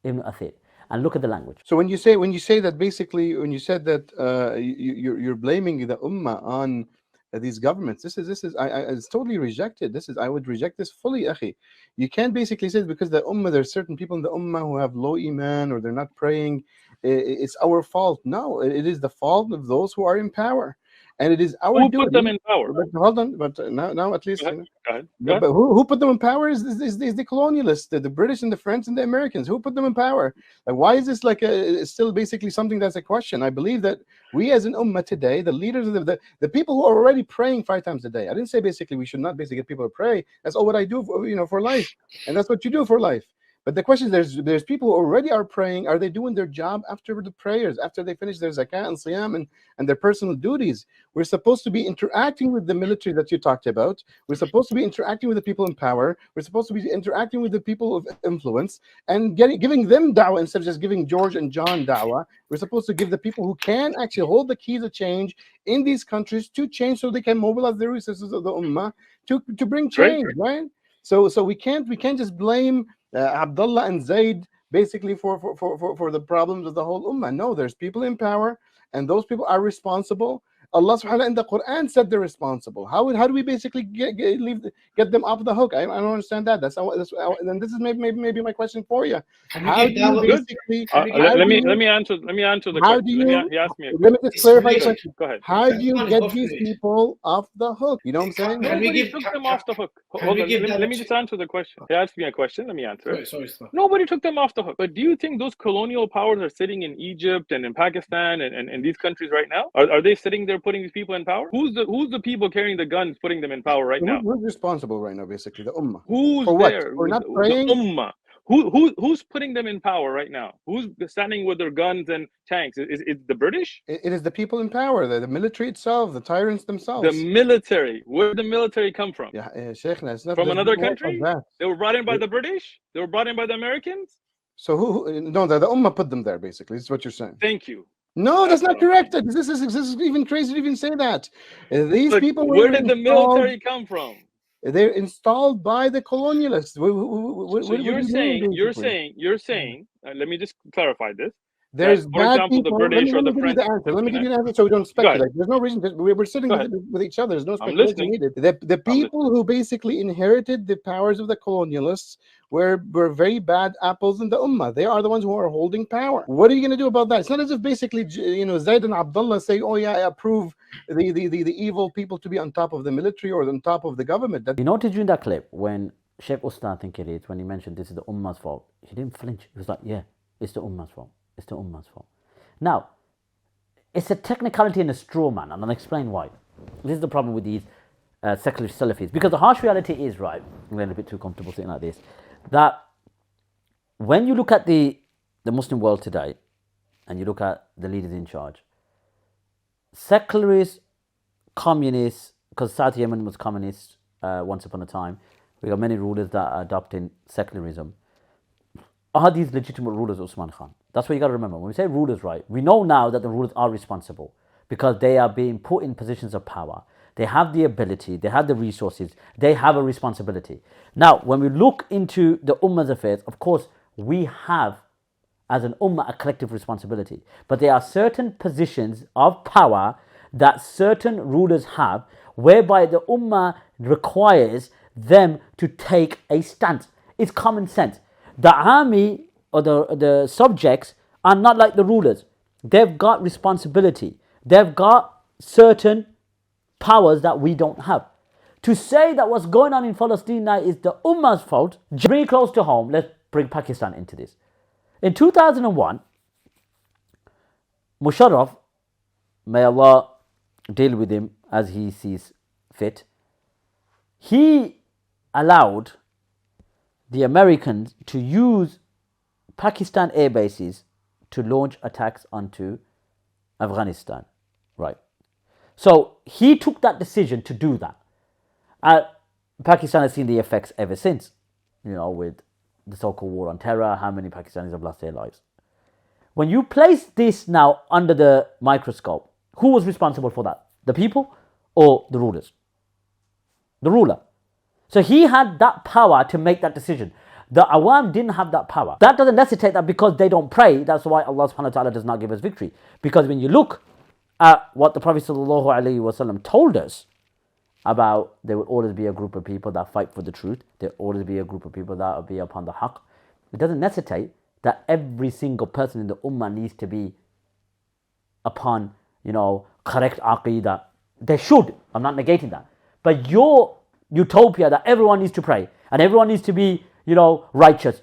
Ibn Athir and look at the language. So when you say that, basically when you said that you're blaming the Ummah on these governments, this is it's totally rejected. I would reject this fully, akhi. You can't basically say because the Ummah, there's certain people in the Ummah who have low iman or they're not praying. It's our fault. No, it is the fault of those who are in power. And it is our duty. Who put them in power? But hold on, but now at least. Go ahead. But who put them in power is the colonialists, the British and the French and the Americans. Who put them in power? Like, why is this still basically something that's a question? I believe that we as an ummah today, the leaders of the people who are already praying 5 times a day. I didn't say basically we should not basically get people to pray. That's all what I do for life, and that's what you do for life. But the question is, there's people who already are praying. Are they doing their job after the prayers, after they finish their zakat and siyam and their personal duties? We're supposed to be interacting with the military that you talked about. We're supposed to be interacting with the people in power. We're supposed to be interacting with the people of influence and giving them da'wah instead of just giving George and John da'wah. We're supposed to give the people who can actually hold the keys of change in these countries to change so they can mobilize the resources of the ummah to bring change, right? So we can't just blame Abdullah and Zayd basically for the problems of the whole ummah. No, there's people in power, and those people are responsible. Allah subhanahu wa ta'ala in the Quran said they're responsible. How do we basically get them off the hook? I don't understand that. And this is maybe my question for you. How do you basically? Let me answer the How question. do you? He asked me a Let me just clarify the related. question. Go ahead. How do you get these people off the hook? You know what I'm saying? Nobody took them off the hook. Hold on. Let me just answer the question. He asked me a question. Let me answer it. Sorry. Nobody took them off the hook. But do you think those colonial powers are sitting in Egypt and in Pakistan and these countries right now? Are they sitting there putting these people in power? Who's the people carrying the guns putting them in power right now? Who's responsible right now, basically? The Ummah. Who's For what? there? We're not The praying. Ummah. Who's putting them in power right now? Who's standing with their guns and tanks? Is it the British? It is the people in power, the military itself, the tyrants themselves. The military. Where did the military come from? Yeah, Shaykh, it's not From another no more country? of that. They were brought in by the British? They were brought in by the Americans? So no, the Ummah put them there, basically. This is what you're saying. Thank you. No, that's not correct. This is even crazy to even say that. These But people where did the military come from? They're installed by the colonialists. So you're saying. Let me just clarify this. There's for bad example, people. the British or the Let me French. Let me give you the answer so we don't speculate. There's no reason. We're sitting with each other. There's no speculation needed. The people who basically inherited the powers of the colonialists were very bad apples in the Ummah. They are the ones who are holding power. What are you going to do about that? It's not as if basically, Zayd and Abdullah say, oh yeah, I approve the evil people to be on top of the military or on top of the government. You notice during that clip when Shaykh Uthman, I think it is, when he mentioned this is the Ummah's fault, he didn't flinch. He was like, yeah, it's the Ummah's fault. It's the Ummah's fault. Now, it's a technicality and a straw man, and I'll explain why. This is the problem with these secular Salafis. Because the harsh reality is, right, I'm getting a bit too comfortable sitting like this, that when you look at the Muslim world today, and you look at the leaders in charge, secularists, communists, because South Yemen was communist once upon a time, we got many rulers that are adopting secularism. Are these legitimate rulers, Usman Khan? That's what you got to remember. When we say rulers, right, we know now that the rulers are responsible because they are being put in positions of power. They have the ability, they have the resources, they have a responsibility. Now, when we look into the Ummah's affairs, of course, we have, as an Ummah, a collective responsibility. But there are certain positions of power that certain rulers have, whereby the Ummah requires them to take a stance. It's common sense. The army or the subjects are not like the rulers. They've got responsibility. They've got certain powers that we don't have. To say that what's going on in Palestine now is the Ummah's fault, bring it close to home. Let's bring Pakistan into this. In 2001, Musharraf, may Allah deal with him as he sees fit, he allowed the Americans to use Pakistan air bases to launch attacks onto Afghanistan. Right. So he took that decision to do that. Pakistan has seen the effects ever since, with the so-called war on terror, how many Pakistanis have lost their lives. When you place this now under the microscope, who was responsible for that? The people or the rulers? The ruler. So he had that power to make that decision. The Awam didn't have that power. That doesn't necessitate that because they don't pray, that's why Allah subhanahu wa ta'ala does not give us victory. Because when you look at what the Prophet sallallahu alaihi wasallam told us about, there will always be a group of people that fight for the truth. There will always be a group of people that will be upon the haqq. It doesn't necessitate that every single person in the ummah needs to be upon, correct aqidah. They should. I'm not negating that. But your utopia that everyone needs to pray and everyone needs to be, righteous,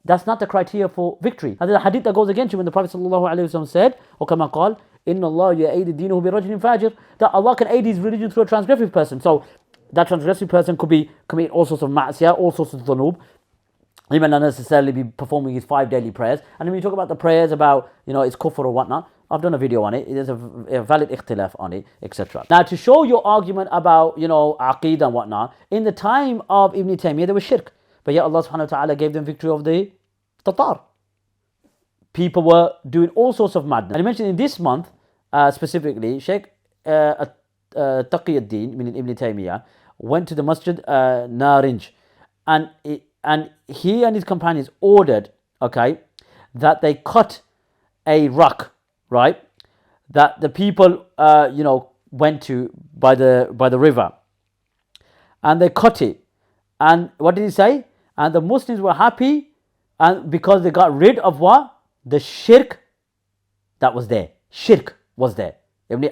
that's not the criteria for victory. And there's a hadith that goes against you when the Prophet ﷺ said, وَكَمَا قَالَ إِنَّ اللَّهَ يَأَيْدِ دِينُهُ بِرَجُلٍ فَاجِرٍ, that Allah can aid his religion through a transgressive person. So that transgressive person could be committing all sorts of ma'asiyah, all sorts of dhunub. He may not necessarily be performing his 5 daily prayers. And when you talk about the prayers about, it's kufr or whatnot, I've done a video on it. There's a valid ikhtilaf on it, etc. Now, to show your argument about, aqeedah and whatnot, in the time of Ibn Taymiyyah, there was shirk. But yet Allah subhanahu wa ta'ala gave them victory of the Tatar. People were doing all sorts of madness. And he mentioned in this month, specifically, Shaykh Taqiyuddin Ibn Taymiyyah went to the Masjid Narinj. And he and his companions ordered, that they cut a rock, right? That the people, went to by the river, and they cut it. And what did he say? And the Muslims were happy, and because they got rid of what? The shirk that was there. Shirk was there. Ibn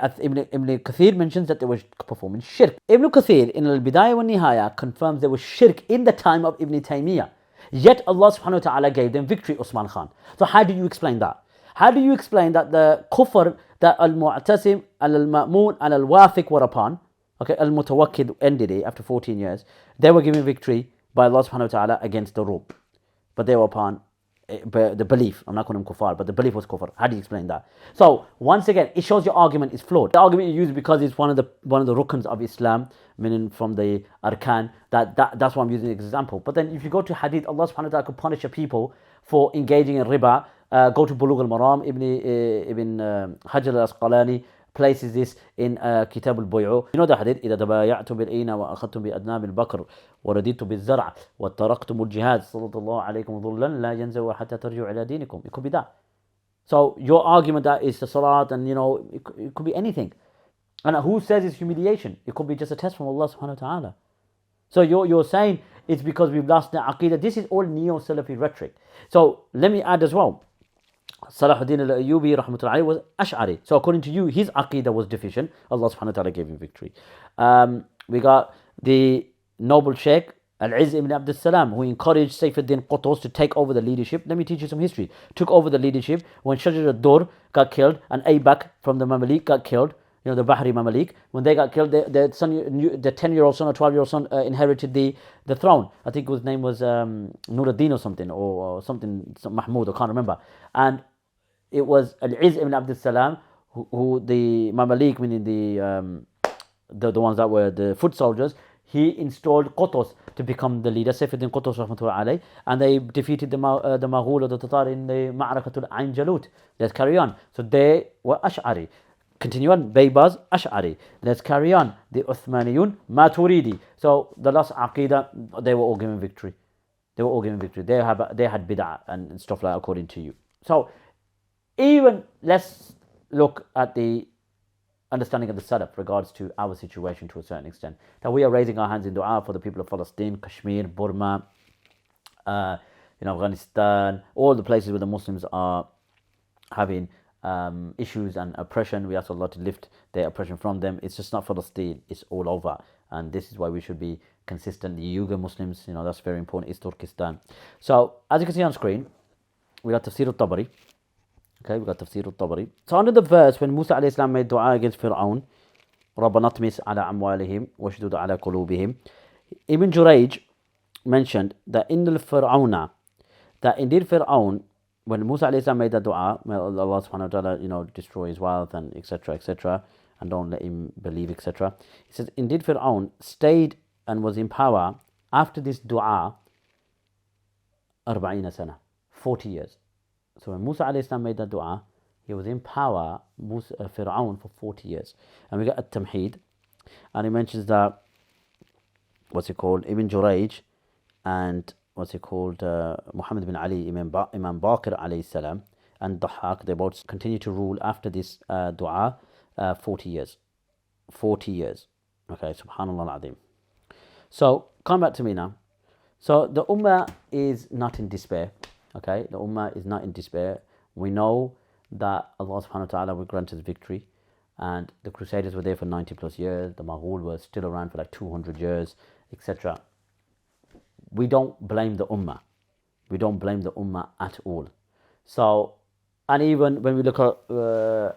Kathir mentions that they were performing shirk. Ibn Kathir in Al-Bidayah wa Nihaya confirms there was shirk in the time of Ibn Taymiyyah. Yet Allah subhanahu wa ta'ala gave them victory, Usman Khan. So how do you explain that? How do you explain that the kufr that Al-Mu'tasim, Al-Ma'mun, and Al-Wathiq were upon, okay, Al-Mutawakkid ended it after 14 years, they were given victory by Allah subhanahu wa ta'ala against the Rum. But they were upon the belief. I'm not calling them kuffar, but the belief was kufr. How do you explain that? So once again, it shows your argument is flawed. The argument you use because it's one of the rukns of Islam, meaning from the arkan. That's why I'm using the example. But then if you go to hadith, Allah subhanahu wa ta'ala could punish a people for engaging in riba. Go to Bulugh al-Maram. Ibn Hajar al-Asqalani places this in Kitab al-Buy'u. You know the hadith, إذا تبايعتم بالعين وأخذتم بأذناب البقر ورديتم بالزرع وتركتم الجهاد صلى الله عليكم ظلا لا ينزوي حتى ترجعوا إلى دينكم. It could be that. So your argument that is the salat, and it could be anything. And who says it's humiliation? It could be just a test from Allah subhanahu wa ta'ala. So you're saying it's because we've lost the aqidah. This is all neo-Salafi rhetoric. So let me add as well. Salahuddin al-Ayyubi rahmatullahi was Ash'ari. So according to you, his aqidah was deficient. Allah subhanahu wa ta'ala gave him victory. We got the noble Shaykh Al-Izz ibn Abdul Salam, who encouraged Saifuddin Qutuz to take over the leadership. Let me teach you some history. Took over the leadership when Shajar al-Dur got killed and Aybak from the Mamalik got killed. You know, the Bahri Mamalik. When they got killed, the 10-year-old son or 12-year-old son inherited the throne. I think his name was Nuruddin or something, or something, Mahmud, I can't remember. And it was Al-Izz ibn Abdul Salam, who the Mamalik, meaning the ones that were the foot soldiers, he installed Qutuz to become the leader, Saifuddin Qutuz rahmatullahi alayh, and they defeated the Maghul or the Tatar in the Ma'rakatul Ain Jalut. Let's carry on. So they were Ash'ari. Continue on, Baybaz, Ash'ari. Let's carry on. The Uthmaniyun, Maturidi. So the last Aqidah, they were all given victory. They had bid'ah and stuff like that according to you. So even let's look at the understanding of the Salaf regards to our situation to a certain extent. That we are raising our hands in dua for the people of Palestine, Kashmir, Burma, Afghanistan, all the places where the Muslims are having issues and oppression. We ask Allah to lift their oppression from them. It's just not Palestine, it's all over. And this is why we should be consistent. The Uyghur Muslims, that's very important. It's Turkestan. So, as you can see on screen, we got Tafsir al-Tabari. Okay, we got Tafsir al-Tabari. So, under the verse, when Musa alayhi salam made dua against Fir'aun, رَبَّنَا اطْمِسْ عَلَىٰ أَمْوَالِهِمْ وَاشْدُدْ عَلَىٰ قُلُوبِهِمْ, Ibn Jurayj mentioned that in Fir'auna, that indeed Fir'aun, when Musa alayhi salam made that dua, may Allah subhanahu wa ta'ala, destroy his wealth and etc., and don't let him believe, etc. He says, indeed Fir'aun stayed and was in power after this dua 40 sana, 40 years. So when Musa alayhi salam made that dua, he was in power, Fir'aun, for 40 years. And we got At-Tamheed, and he mentions that, Ibn Jurayj and Muhammad bin Ali, Imam Baqir alayhi salam, and Dahhak, they both continue to rule after this dua 40 years. 40 years. Okay, subhanallah al-azim. So, come back to me now. So, the Ummah is not in despair. Okay, the Ummah is not in despair. We know that Allah subhanahu wa ta'ala will grant us victory. And the Crusaders were there for 90 plus years. The Maghul were still around for like 200 years, etc. We don't blame the Ummah. We don't blame the Ummah at all. So, and even when we look at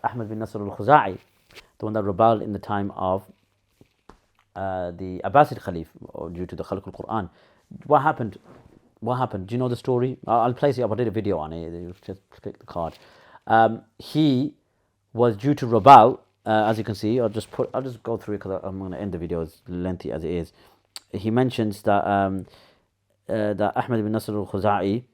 Ahmad bin Nasr al-Khuza'i, the one that rebelled in the time of the Abbasid Khalif, due to the Khalq al-Quran, what happened? Do you know the story? I'll place it up. I did a video on it. You just click the card. He was due to rebel, as you can see. I'll just go through it because I'm going to end the video as lengthy as it is. He mentions that that Ahmad bin Nasr al-Khuza'i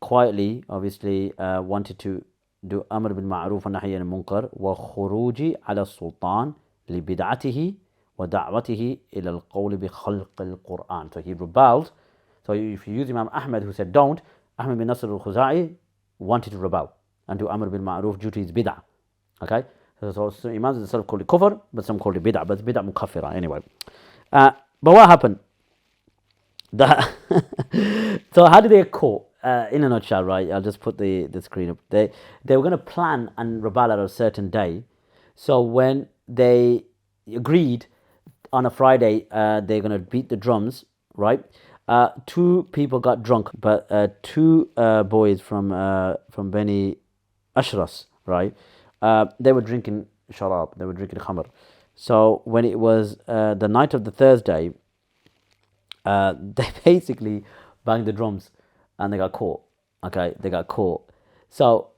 quietly, obviously, wanted to do Amr bil Ma'ruf wa Nahy anil Munkar wa khuruji ala sultan li bid'atihi wa da'watihi ila al-qawl bi khalq al-Quran. So he rebelled. So if you use Imam Ahmad, who said don't, Ahmad bin Nasr al-Khuza'i wanted to rebel and do Amr bil Ma'ruf due to his bid'ah. Okay? So some imams themselves call it kufr, but some call it bid'ah, but it's bid'ah mukaffira anyway. But what happened? So how did they get caught? In a nutshell, right? I'll just put the screen up. They were going to plan and rebel at a certain day. So when they agreed on a Friday, they're going to beat the drums, right? Two people got drunk, but two boys from Beni Ashras, right? They were drinking sharab, they were drinking khamr. So when it was the night of the Thursday, they basically banged the drums and they got caught. Okay, they got caught. So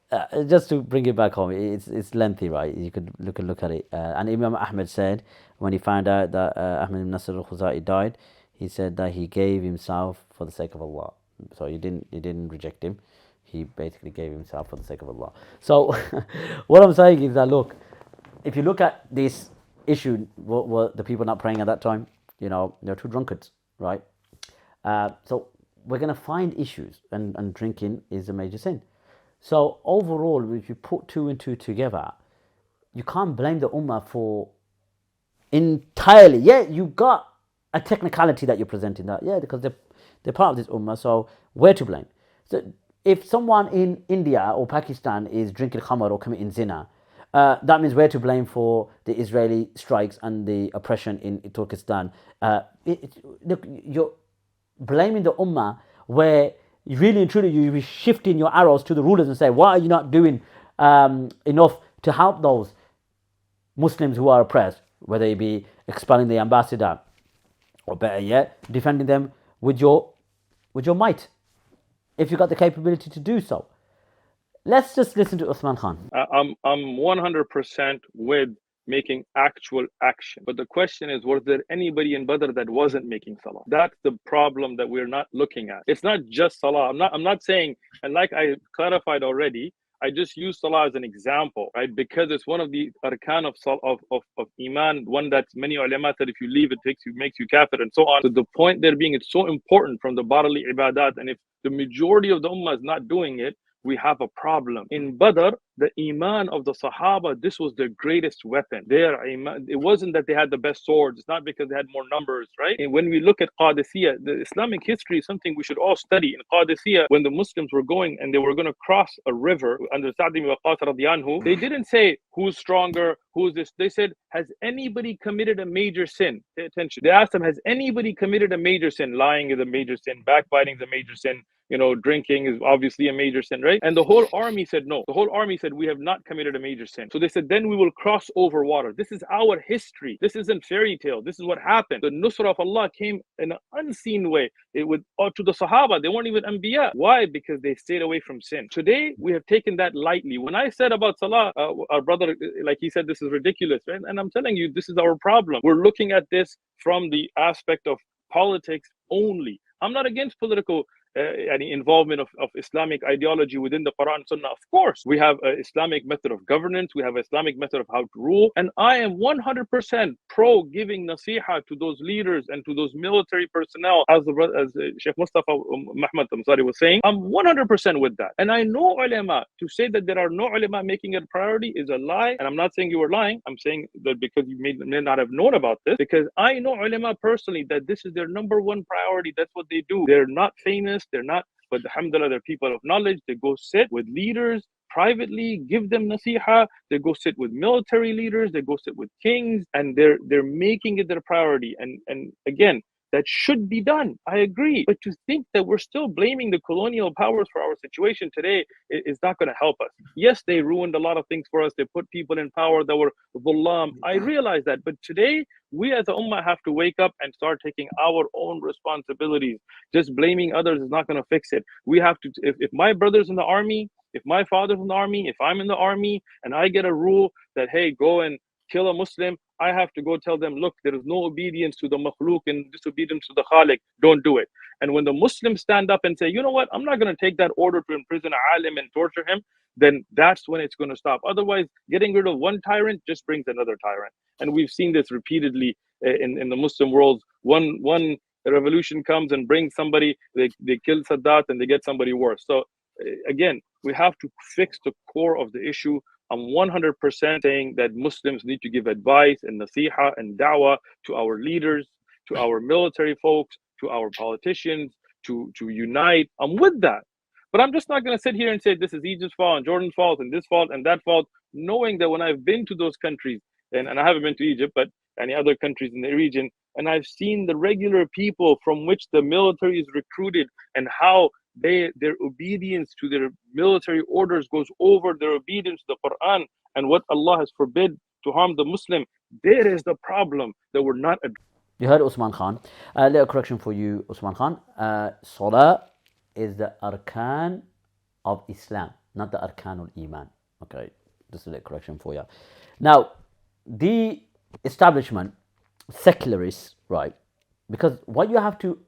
just to bring it back home, it's lengthy, right? You could look at it. And Imam Ahmed said when he found out that Ahmed ibn Nasr al-Khuzai died, he said that he gave himself for the sake of Allah. So he didn't reject him. He basically gave himself for the sake of Allah. So what I'm saying is that, look, if you look at this issue, what the people not praying at that time, they're two drunkards, right? So we're going to find issues, and drinking is a major sin. So overall, if you put two and two together, you can't blame the Ummah for entirely. Yeah, you got a technicality that you're presenting that, yeah, because they're part of this Ummah, so where to blame? So if someone in India or Pakistan is drinking khamar or committing zina, that means we're to blame for the Israeli strikes and the oppression in Turkestan. Look, you're blaming the Ummah where really and truly you'll be shifting your arrows to the rulers and say, why are you not doing enough to help those Muslims who are oppressed, whether it be expelling the ambassador or better yet, defending them with your might, if you've got the capability to do so. Let's just listen to Uthman Khan. I'm 100% with making actual action. But the question is, was there anybody in Badr that wasn't making salah? That's the problem that we're not looking at. It's not just salah. I'm not saying, and like I clarified already, I just use salah as an example, right? Because it's one of the arkan of iman, one that many ulama said if you leave it makes you kafir and so on. So the point there being, it's so important from the bodily ibadat, and if the majority of the ummah is not doing it, we have a problem. In Badr, the iman of the Sahaba, this was their greatest weapon. Their iman, it wasn't that they had the best swords. It's not because they had more numbers, right? And when we look at Qadisiyah, the Islamic history is something we should all study. In Qadisiyah, when the Muslims were going and they were going to cross a river under Sa'd ibn Waqqas radiyallahu anhu, they didn't say who's stronger, who's this. They said, has anybody committed a major sin? Pay attention. They asked them, has anybody committed a major sin? Lying is a major sin. Backbiting is a major sin. Drinking is obviously a major sin, right? And the whole army said no. The whole army said, we have not committed a major sin. So they said, then we will cross over water. This is our history. This isn't fairy tale. This is what happened. The nusra of Allah came in an unseen way. To the Sahaba, they weren't even Anbiya. Why? Because they stayed away from sin. Today, we have taken that lightly. When I said about Salah, our brother, like he said, this is ridiculous, right? And I'm telling you, this is our problem. We're looking at this from the aspect of politics only. I'm not against political any involvement of Islamic ideology within the Quran and Sunnah. Of course, we have an Islamic method of governance, we have an Islamic method of how to rule, and I am 100% pro giving nasiha to those leaders and to those military personnel, as Shaykh Mustafa Muhammad Tamsari was saying. I'm 100% with that. And I know ulama, to say that there are no ulama making it a priority is a lie, and I'm not saying you were lying. I'm saying that because you may not have known about this, because I know ulama personally that this is their number one priority. That's what they do. They're not famous. They're not, but alhamdulillah, they're people of knowledge. They go sit with leaders privately, give them nasiha. They go sit with military leaders. They go sit with kings, and they're making it their priority. And again, that should be done. I agree. But to think that we're still blaming the colonial powers for our situation today is not going to help us. Yes, they ruined a lot of things for us. They put people in power that were dhullam. I realize that. But today, we as a ummah have to wake up and start taking our own responsibilities. Just blaming others is not going to fix it. We have to, if my brother's in the army, if my father's in the army, if I'm in the army, and I get a rule that, hey, go and kill a Muslim, I have to go tell them, look, there is no obedience to the makhluk and disobedience to the khaliq. Don't do it. And when the Muslims stand up and say, you know what, I'm not going to take that order to imprison a alim and torture him, then that's when it's going to stop. Otherwise, getting rid of one tyrant just brings another tyrant. And we've seen this repeatedly in the Muslim world. One revolution comes and brings somebody, they kill Sadat and they get somebody worse. So again, we have to fix the core of the issue. I'm 100% saying that Muslims need to give advice and nasiha and da'wah to our leaders, to our military folks, to our politicians, to unite. I'm with that. But I'm just not going to sit here and say this is Egypt's fault and Jordan's fault and this fault and that fault, knowing that when I've been to those countries, and I haven't been to Egypt, but any other countries in the region, and I've seen the regular people from which the military is recruited and how their obedience to their military orders goes over their obedience to the Quran and what Allah has forbid to harm the Muslim. There is the problem that we're not addressing. You heard Usman Khan. A little correction for you, Usman Khan. Salah is the arkan of Islam, not the arkanul iman. Okay, just a little correction for you. Now, the establishment, secularists, right? Because what you have to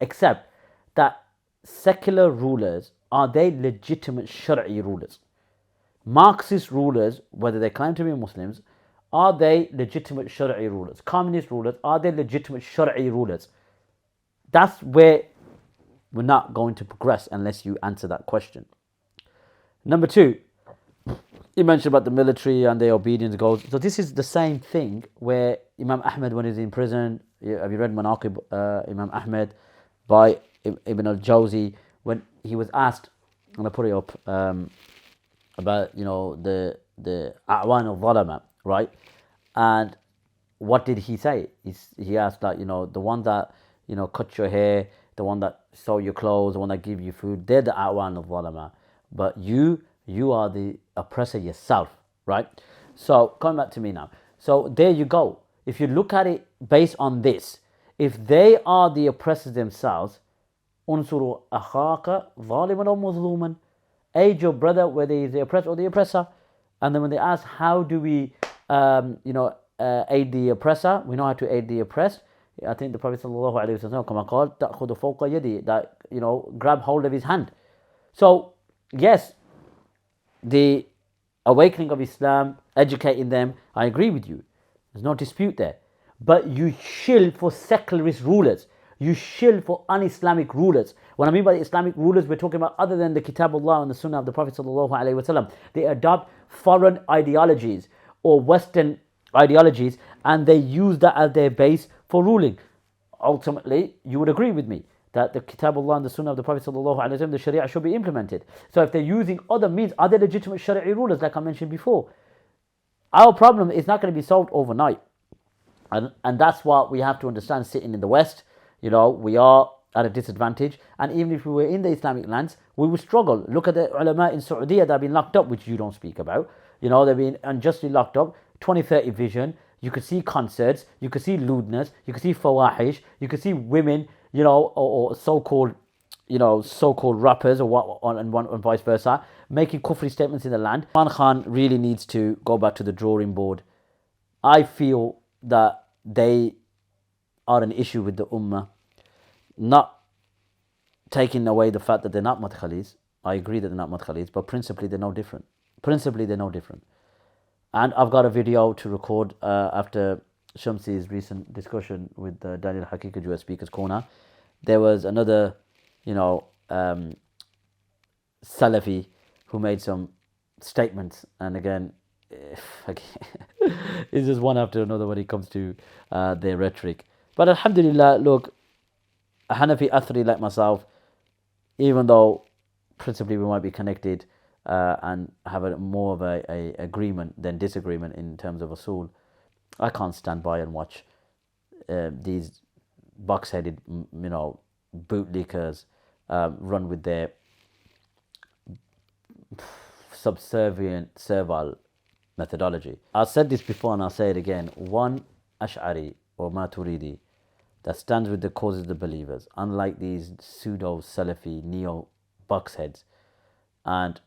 accept that secular rulers, are they legitimate Shari'i rulers? Marxist rulers, whether they claim to be Muslims, are they legitimate Shari'i rulers? Communist rulers, are they legitimate Shari'i rulers? That's where we're not going to progress unless you answer that question. Number two, you mentioned about the military and their obedience goals. So this is the same thing where Imam Ahmed, when he's in prison, have you read Manaqib Imam Ahmed by Ibn al-Jawzi, when he was asked, I'm going to put it up, about, the A'wan al-Zalama, right? And what did he say? He asked, like, the one that, cut your hair, the one that sew your clothes, the one that give you food, they're the A'wan al-Zalama. But you are the oppressor yourself, right? So, coming back to me now. So, there you go. If you look at it based on this, if they are the oppressors themselves, unsuru akhaka zaliman aw mazluman, aid your brother, whether he's the oppressor or the oppressor. And then when they ask, how do we, aid the oppressor? We know how to aid the oppressed. I think the Prophet ﷺ, that, grab hold of his hand. So, yes, the awakening of Islam, educating them, I agree with you. There's no dispute there. But you shill for secularist rulers. You shill for un-Islamic rulers. What I mean by the Islamic rulers, we're talking about other than the Kitabullah and the Sunnah of the Prophet ﷺ. They adopt foreign ideologies or Western ideologies, and they use that as their base for ruling. Ultimately, you would agree with me that the Kitabullah and the Sunnah of the Prophet ﷺ, the Sharia should be implemented. So if they're using other means, are they legitimate Shari'i rulers, like I mentioned before? Our problem is not going to be solved overnight. And that's what we have to understand sitting in the West. We are at a disadvantage. And even if we were in the Islamic lands, we would struggle. Look at the ulama in Saudi that have been locked up, which you don't speak about. They've been unjustly locked up. 2030 vision. You could see concerts. You could see lewdness. You could see fawahish. You could see women, or so-called, so-called rappers and vice versa, making kufri statements in the land. Usman Khan really needs to go back to the drawing board. I feel that they are an issue with the Ummah. Not taking away the fact that they're not madkhalis. I agree that they're not madkhalis, but principally they're no different. And I've got a video to record after Shamsi's recent discussion with Daniel Hakikaju at Speaker's Corner. There was another, Salafi who made some statements, and again, it's just one after another when it comes to their rhetoric. But alhamdulillah, look, a Hanafi Athari like myself, even though principally we might be connected and have more of a agreement than disagreement in terms of usul, I can't stand by and watch these box-headed, bootlickers run with their subservient, servile methodology. I've said this before and I'll say it again. One Ash'ari or Maturidi that stands with the causes of the believers, unlike these pseudo-Salafi, neo-boxheads, and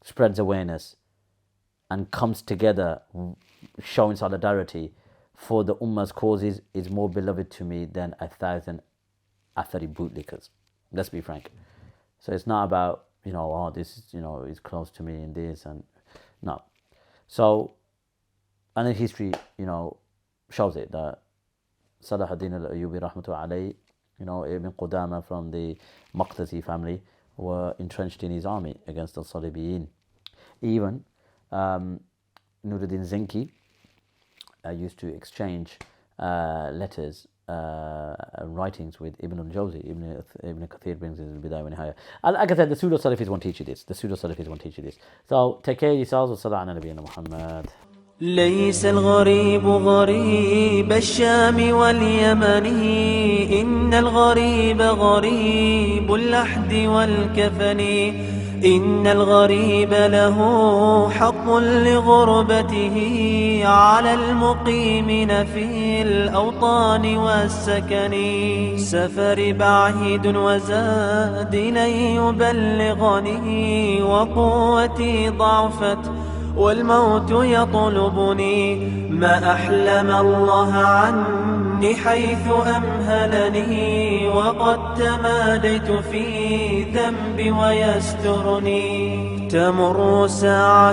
spreads awareness and comes together showing solidarity for the Ummah's causes, is more beloved to me than 1,000 Athari bootlickers. Let's be frank. So it's not about, this is close to me and this and no. So, and the history, shows it that Salah ad-Din al-Ayyubi rahmatullahi alayhi, Ibn Qudama from the Maqdisi family were entrenched in his army against the Salibiyin. Even Nuruddin Zinki used to exchange letters, writings with Ibn al-Jawzi. Ibn Kathir brings it in Bidayah wa Nihaya. Like I said, the pseudo-Salafis won't teach you this. So take care of yourselves. Wa sallallahu ala nabiyyina Muhammad. ليس الغريب غريب الشام واليمن، إن الغريب غريب اللحد والكفن، إن الغريب له حق لغربته على المقيمين في الأوطان والسكن. سفري بعيد وزاد لن يبلغني، وقوتي ضعفت والموت يطلبني. ما أحلم الله عني حيث أمهلني، وقد تماديت في ذنبي ويسترني. تمر ساعة